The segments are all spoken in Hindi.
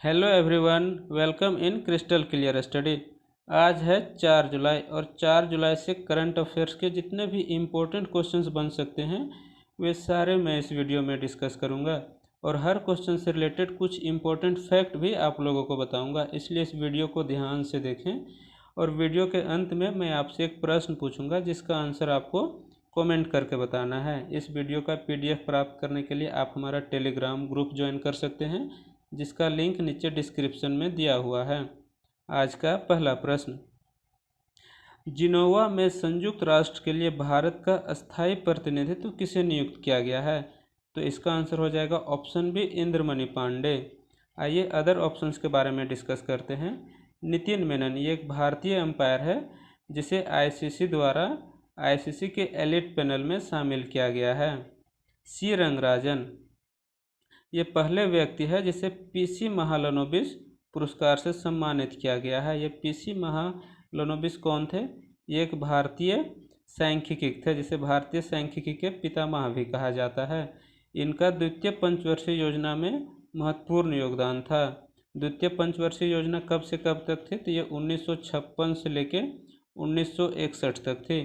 Hello everyone, welcome in crystal clear study. आज है 4 जुलाई और 4 जुलाई से करंट अफेयर्स के जितने भी इम्पोर्टेंट क्वेश्चंस बन सकते हैं वे सारे मैं इस वीडियो में डिस्कस करूंगा और हर क्वेश्चन से रिलेटेड कुछ इम्पोर्टेंट फैक्ट भी आप लोगों को बताऊंगा। इसलिए इस वीडियो को ध्यान से देखें और वीडियो के अंत में मैं आपसे एक प्रश्न पूछूंगा जिसका आंसर आपको कमेंट करके बताना है। इस वीडियो का PDF प्राप्त करने के लिए आप हमारा टेलीग्राम ग्रुप ज्वाइन कर सकते हैं जिसका लिंक नीचे डिस्क्रिप्शन में दिया हुआ है। आज का पहला प्रश्न, जिनोवा में संयुक्त राष्ट्र के लिए भारत का अस्थायी प्रतिनिधित्व किसे नियुक्त किया गया है? तो इसका आंसर हो जाएगा ऑप्शन बी, इंद्रमणि पांडे। आइए अदर ऑप्शंस के बारे में डिस्कस करते हैं। नितिन मेनन, ये एक भारतीय अंपायर है जिसे ICC द्वारा ICC के एलिट पैनल में शामिल किया गया है। सी रंगराजन, ये पहले व्यक्ति है जिसे PC महालनोबिस पुरस्कार से सम्मानित किया गया है। ये PC महालनोबिस कौन थे? ये एक भारतीय सांख्यिकी थे जिसे भारतीय सांख्यिकी के पितामह भी कहा जाता है। इनका द्वितीय पंचवर्षीय योजना में महत्वपूर्ण योगदान था। द्वितीय पंचवर्षीय योजना कब से कब तक थी? तो ये 1956 से लेके 1961 तक थी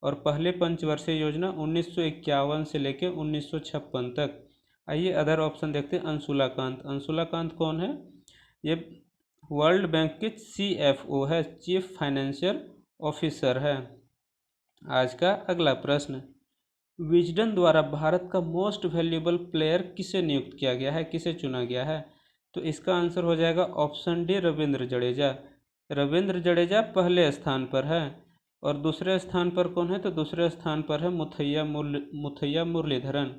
और पहले पंचवर्षीय योजना 1951 से लेके 1956 तक। आइए अदर ऑप्शन देखते हैं। अंशुला कांत, अंशुला कांत कौन है? ये वर्ल्ड बैंक के CFO है, चीफ फाइनेंशियल ऑफिसर है। आज का अगला प्रश्न, विजडन द्वारा भारत का मोस्ट वैल्यूएबल प्लेयर किसे नियुक्त किया गया है, किसे चुना गया है? तो इसका आंसर हो जाएगा ऑप्शन डी, रविंद्र जडेजा। रविंद्र जडेजा पहले स्थान पर है और दूसरे स्थान पर कौन है? तो दूसरे स्थान पर है मुथैया मुरलीधरन।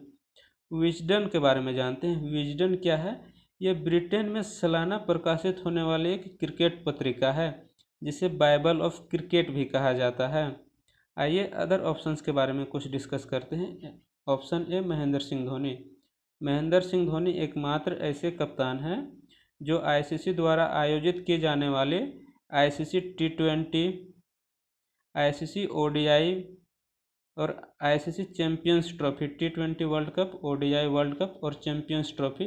विजडन के बारे में जानते हैं। विजडन क्या है? ये ब्रिटेन में सालाना प्रकाशित होने वाली एक क्रिकेट पत्रिका है जिसे बाइबल ऑफ क्रिकेट भी कहा जाता है। आइए अदर ऑप्शंस के बारे में कुछ डिस्कस करते हैं। Option A, Mahendra Singh Dhoni. महेंद्र सिंह धोनी एकमात्र ऐसे कप्तान हैं जो ICC द्वारा आयोजित किए जाने वाले ICC T20, ICC ODI और ICC champions trophy, T20 world cup, ODI world cup और चैंपियंस ट्रॉफी,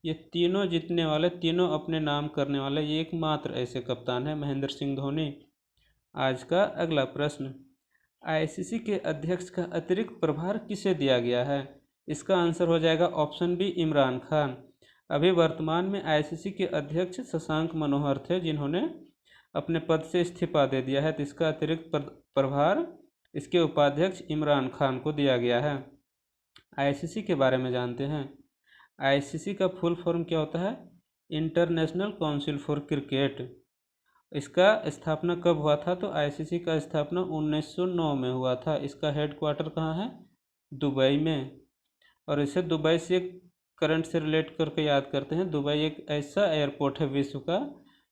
ये तीनों जीतने वाले, तीनों अपने नाम करने वाले ये एकमात्र ऐसे कप्तान हैं, महेंद्र सिंह धोनी। आज का अगला प्रश्न, ICC के अध्यक्ष का अतिरिक्त प्रभार किसे दिया गया है? इसका आंसर हो जाएगा ऑप्शन बी, इमरान खान। अभी वर्तमान में ICC के अध्यक्ष शशांक मनोहर थे जिन्होंने अपने पद से इस्तीफा दे दिया है, तो इसका अतिरिक्त प्रभार इसके उपाध्यक्ष इमरान खान को दिया गया है। ICC के बारे में जानते हैं। ICC का फुल फॉर्म क्या होता है? International council for cricket. इसका स्थापना कब हुआ था? तो ICC का स्थापना 1909 में हुआ था। इसका हेडक्वार्टर कहाँ है? दुबई में। और इसे दुबई से करंट से रिलेट करके याद करते हैं। दुबई एक ऐसा एयरपोर्ट है विश्व का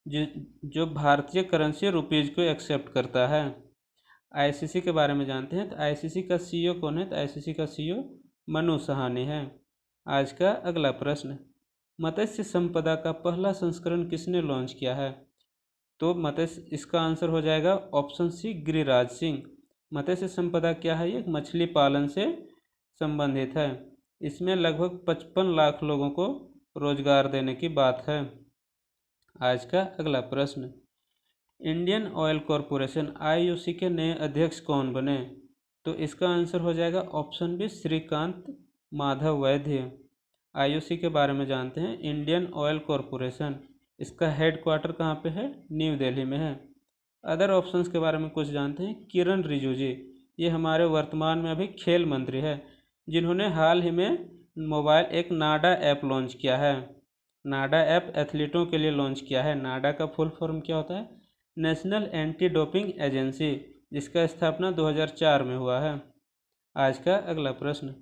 जो भारतीय करेंसी रुपीज़ को एक्सेप्ट करता है। ICC के बारे में जानते हैं। तो ICC का CEO कौन है? तो ICC का CEO मनु सहानी है। आज का अगला प्रश्न, मत्स्य संपदा का पहला संस्करण किसने लॉन्च किया है? तो मत्स्य, इसका आंसर हो जाएगा ऑप्शन सी, गिरिराज सिंह। मत्स्य संपदा क्या है? ये मछली पालन से संबंधित है। इसमें लगभग 55 लाख लोगों को रोजगार देने की बात है। आज का अगला प्रश्न, इंडियन ऑयल कॉरपोरेशन IOC के नए अध्यक्ष कौन बने? तो इसका आंसर हो जाएगा ऑप्शन बी, श्रीकांत माधव वैद्य। IOC के बारे में जानते हैं। इंडियन ऑयल कॉरपोरेशन, इसका हेडक्वार्टर कहाँ पे है? न्यू दिल्ली में है। अदर ऑप्शंस के बारे में कुछ जानते हैं। किरण रिजिजू, ये हमारे वर्तमान में अभी खेल मंत्री है जिन्होंने हाल ही में मोबाइल एक नाडा ऐप लॉन्च किया है। नाडा ऐप एथलीटों के लिए लॉन्च किया है। नाडा का फुल फॉर्म क्या होता है? नेशनल एंटी डोपिंग एजेंसी, जिसका स्थापना 2004 में हुआ है। आज का अगला प्रश्न,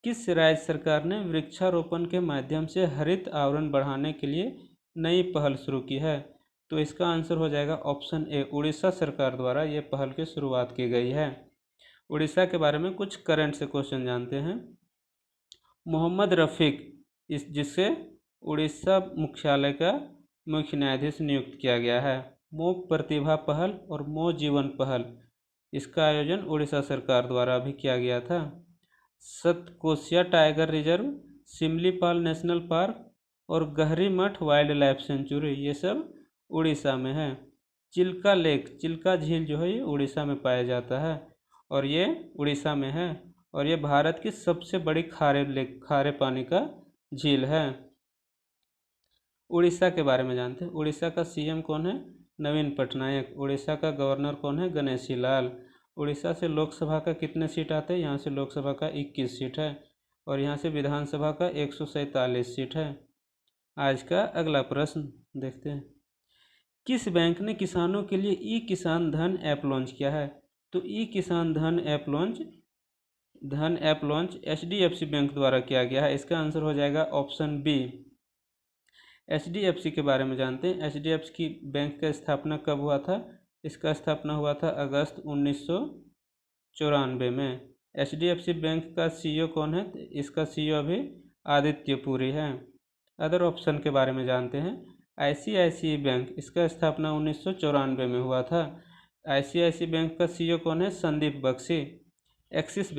किस राज्य सरकार ने वृक्षारोपण के माध्यम से हरित आवरण बढ़ाने के लिए नई पहल शुरू की है? तो इसका आंसर हो जाएगा ऑप्शन ए, उड़ीसा सरकार द्वारा ये पहल की शुरुआत की गई है। उड़ीसा के बारे में कुछ करंट से क्वेश्चन जानते हैं। मोहम्मद रफ़ीक, जिसे उड़ीसा मुख्यालय का मुख्य न्यायाधीश नियुक्त किया गया है। मो प्रतिभा पहल और मो जीवन पहल, इसका आयोजन उड़ीसा सरकार द्वारा भी किया गया था। Satkosia tiger reserve, Similipal national park और गहरी मठ वाइल्ड लाइफ सेंचुरी ये सब उड़ीसा में है। चिल्का लेक, चिल्का झील जो है ये उड़ीसा में पाया जाता है और ये उड़ीसा में है और ये भारत की सबसे बड़ी खारे पानी का झील है। उड़ीसा के बारे में जानते हैं। उड़ीसा का सीएम कौन है? नवीन पटनायक। उड़ीसा का गवर्नर कौन है? गणेशी लाल। उड़ीसा से लोकसभा का कितने सीट आते हैं? यहाँ से लोकसभा का 21 सीट है और यहाँ से विधानसभा का 147 सीट है। आज का अगला प्रश्न देखते हैं। किस बैंक ने किसानों के लिए ई किसान धन ऐप लॉन्च किया है? तो ई किसान धन ऐप लॉन्च HDFC बैंक द्वारा किया गया है। इसका आंसर हो जाएगा ऑप्शन बी। HDFC के बारे में जानते हैं। HDFC की बैंक का स्थापना कब हुआ था? इसका स्थापना हुआ था अगस्त 1994 में। HDFC बैंक का CEO कौन है? इसका CEO अभी आदित्य पुरी है। अदर ऑप्शन के बारे में जानते हैं। ICICI बैंक, इसका स्थापना 1994 में हुआ था। ICICI बैंक का CEO कौन है? संदीप बख्शी। एक्सिस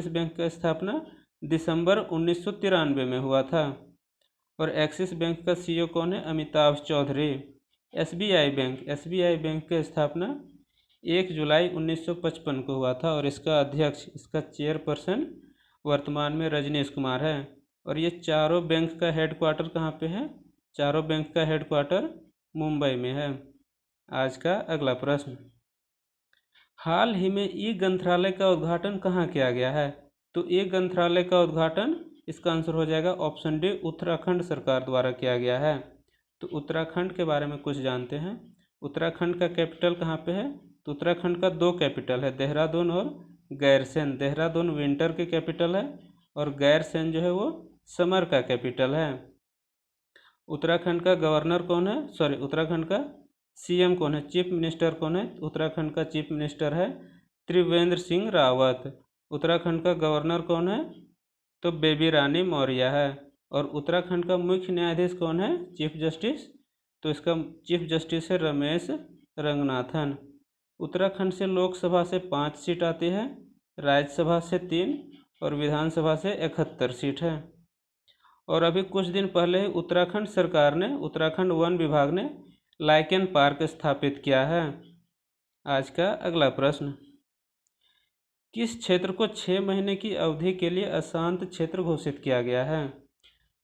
बैंक का स्थापना दिसंबर 1993 में हुआ था और एक्सिस बैंक का CEO कौन है? अमिताभ चौधरी। SBI बैंक की स्थापना 1 जुलाई 1955 को हुआ था और इसका अध्यक्ष, इसका चेयरपर्सन वर्तमान में रजनीश कुमार है। और ये चारों बैंक का हेडक्वार्टर कहाँ पे है? चारों बैंक का हेडक्वार्टर मुंबई में है। आज का अगला प्रश्न, हाल ही में ई ग्रंथालय का उद्घाटन कहाँ किया गया है? तो ई ग्रंथालय का उद्घाटन, इसका आंसर हो जाएगा ऑप्शन डी, उत्तराखंड सरकार द्वारा किया गया है। तो उत्तराखंड के बारे में कुछ जानते हैं। उत्तराखंड का कैपिटल कहाँ पे है? तो उत्तराखंड का 2 कैपिटल है, देहरादून और गैरसैंण। देहरादून विंटर की कैपिटल है और गैरसैंण जो है वो समर का कैपिटल है। उत्तराखंड का गवर्नर कौन है? उत्तराखंड का CM कौन है? चीफ मिनिस्टर कौन है? उत्तराखंड का चीफ मिनिस्टर है त्रिवेंद्र सिंह रावत। उत्तराखंड का गवर्नर कौन है? तो बेबी रानी मौर्य है। और उत्तराखंड का मुख्य न्यायाधीश कौन है? Chief justice. तो इसका चीफ जस्टिस है रमेश रंगनाथन। उत्तराखंड से लोकसभा से 5 सीट आती है, राज्यसभा से 3 और विधानसभा से 71 सीट है। और अभी कुछ दिन पहले ही उत्तराखंड सरकार ने, उत्तराखंड वन विभाग ने लाइकेन पार्क स्थापित किया है। आज का अगला प्रश्न, किस क्षेत्र को 6 महीने की अवधि के लिए अशांत क्षेत्र घोषित किया गया है?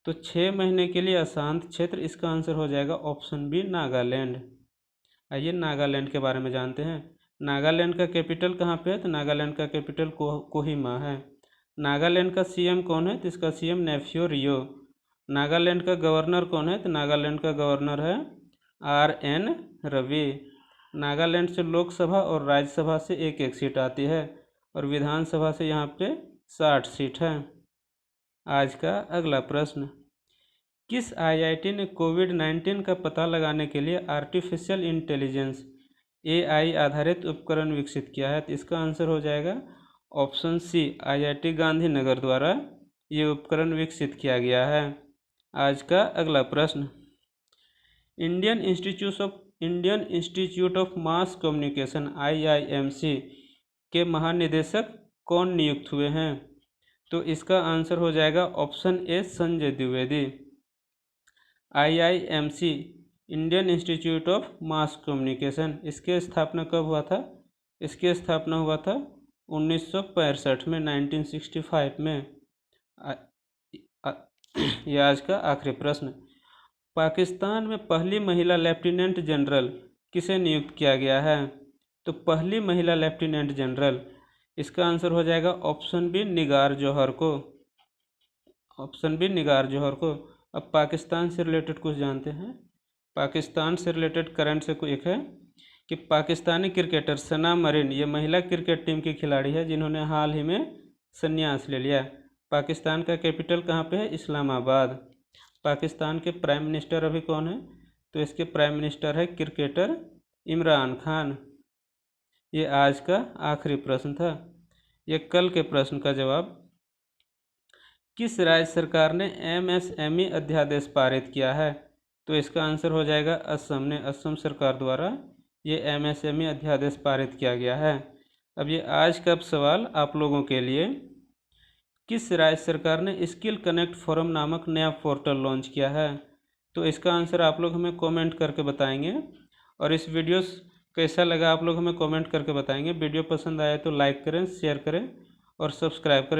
तो 6 महीने के लिए अशांत क्षेत्र, इसका आंसर हो जाएगा ऑप्शन बी, नागालैंड। आइए नागालैंड के बारे में जानते हैं। नागालैंड का कैपिटल कहाँ पे है? तो नागालैंड का कैपिटल कोहिमा है। नागालैंड का CM कौन है? तो इसका CM नेफ्यू रियो। नागालैंड का गवर्नर कौन है? तो नागालैंड का गवर्नर है RN रवि। नागालैंड से लोकसभा और राज्यसभा से 1-1 सीट आती है और विधानसभा से यहाँ पे 60 सीट है। आज का अगला प्रश्न, किस IIT ने कोविड-19 का पता लगाने के लिए आर्टिफिशियल इंटेलिजेंस AI आधारित उपकरण विकसित किया है? तो इसका आंसर हो जाएगा ऑप्शन सी, IIT गांधीनगर द्वारा ये उपकरण विकसित किया गया है। आज का अगला प्रश्न, Indian institute of mass communication IIMC के महानिदेशक कौन नियुक्त हुए हैं? तो इसका आंसर हो जाएगा option A, Sanjay Dwivedi. IIMC Indian institute of mass communication, इसके स्थापना कब हुआ था? इसकी स्थापना हुआ था 1965 में, 1965 में। यह आज का आखिरी प्रश्न, पाकिस्तान में पहली महिला लेफ्टिनेंट जनरल किसे नियुक्त किया गया है? तो पहली महिला लेफ्टिनेंट जनरल, इसका आंसर हो जाएगा ऑप्शन बी, निगार जौहर को। ऑप्शन बी, निगार जौहर को। अब पाकिस्तान से रिलेटेड कुछ जानते हैं। पाकिस्तान से रिलेटेड करंट से कोई एक है कि पाकिस्तानी क्रिकेटर सना मरीन, ये महिला क्रिकेट टीम की खिलाड़ी है जिन्होंने हाल ही में संन्यास ले लिया। पाकिस्तान का कैपिटल कहाँ पे है? इस्लामाबाद। पाकिस्तान के प्राइम मिनिस्टर अभी कौन है? तो इसके प्राइम मिनिस्टर है क्रिकेटर इमरान खान। ये आज का आखिरी प्रश्न था। ये कल के प्रश्न का जवाब, किस राज्य सरकार ने MSME अध्यादेश पारित किया है? तो इसका आंसर हो जाएगा असम ने। असम सरकार द्वारा ये MSME अध्यादेश पारित किया गया है। अब ये आज का सवाल आप लोगों के लिए, किस राज्य सरकार ने स्किल कनेक्ट फोरम नामक नया पोर्टल लॉन्च किया है? तो इसका आंसर आप लोग हमें कमेंट करके बताएंगे। और इस वीडियो कैसा लगा आप लोग हमें कमेंट करके बताएंगे। वीडियो पसंद आया तो लाइक करें, शेयर करें और सब्सक्राइब करें।